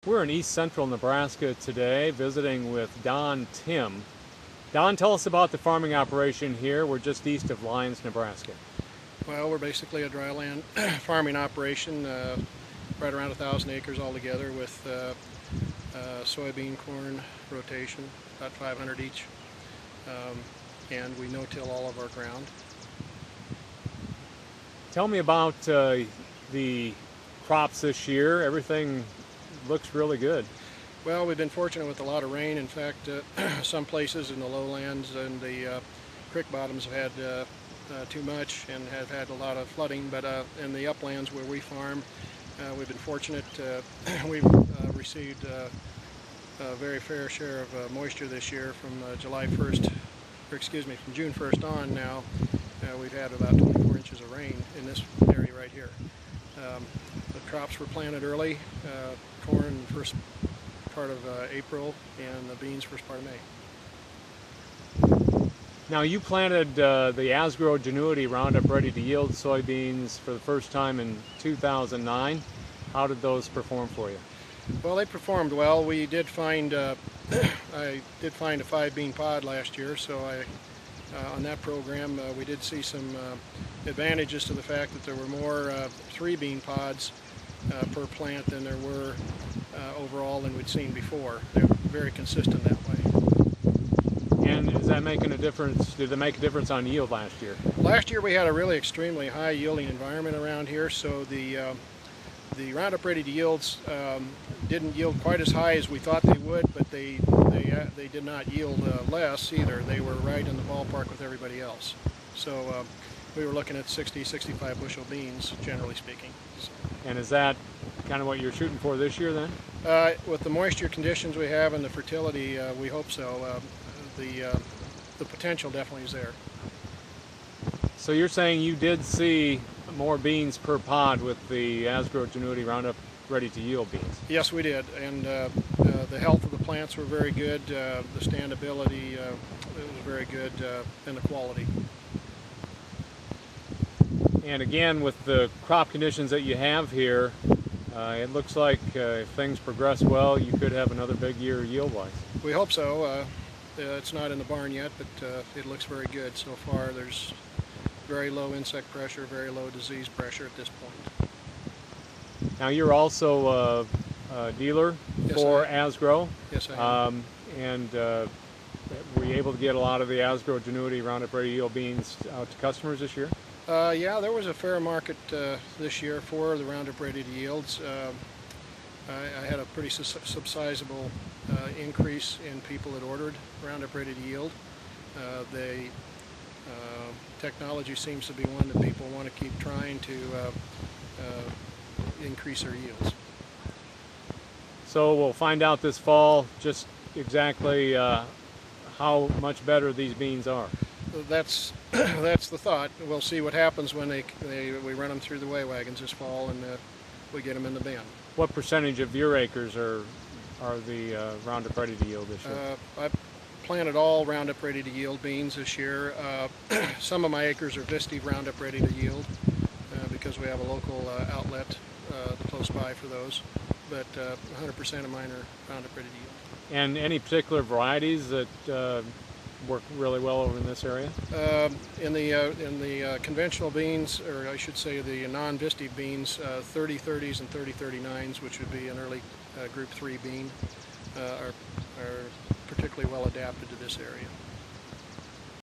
We're in east central Nebraska today visiting with Don Timm. Don, tell us about the farming operation here. We're just east of Lyons, Nebraska. Well, we're basically a dryland farming operation, right around 1,000 acres altogether with soybean, corn rotation, about 500 each, and we no-till all of our ground. Tell me about the crops this year. Everything looks really good. Well, we've been fortunate with a lot of rain. In fact, some places in the lowlands and the creek bottoms have had too much and have had a lot of flooding, but in the uplands where we farm, we've been fortunate. We've received a very fair share of moisture this year from from June 1st on now. We've had about 24 inches of rain in this area right here. The crops were planted early, corn first part of April and the beans first part of May. Now you planted the Asgrow Genuity Roundup Ready to yield soybeans for the first time in 2009. How did those perform for you? Well, they performed well. We did find I did find a 5-bean pod last year, so on that program we did see some advantages to the fact that there were more 3-bean pods per plant than there were overall than we'd seen before. They're very consistent that way. And is that making a difference? Did it make a difference on yield last year? Last year we had a really extremely high yielding environment around here, so the Roundup Ready to yields didn't yield quite as high as we thought they would, but they did not yield less either. They were right in the ballpark with everybody else. So we were looking at 60, 65 bushel beans, generally speaking. So. And is that kind of what you're shooting for this year then? With the moisture conditions we have and the fertility, we hope so. The potential definitely is there. So you're saying you did see more beans per pod with the Asgrow Genuity Roundup Ready to yield beans? Yes, we did, and the health of the plants were very good. The standability was very good, and the quality. And again, with the crop conditions that you have here, it looks like if things progress well, you could have another big year yield-wise. We hope so. It's not in the barn yet, but it looks very good so far. There's very low insect pressure, very low disease pressure at this point. Now you're also a dealer for Asgrow. Yes, I am. And were you able to get a lot of the Asgrow Genuity Roundup Ready yield beans out to customers this year? Yeah, there was a fair market this year for the Roundup Ready to yields. I had a pretty substantial increase in people that ordered Roundup Ready to yield. The technology seems to be one that people want to keep trying to increase their yields. So we'll find out this fall just exactly how much better these beans are. That's the thought. We'll see what happens when we run them through the weigh wagons this fall and we get them in the bin. What percentage of your acres are the Roundup Ready to yield this year? I've planted all Roundup Ready to yield beans this year. Some of my acres are Visti Roundup Ready to yield because we have a local outlet close by for those. But 100% of mine are Roundup Ready to yield. And any particular varieties that work really well over in this area? In the conventional beans, or I should say the non-Visti beans, 30-30s and 30-39s, which would be an early Group 3 bean, are particularly well adapted to this area.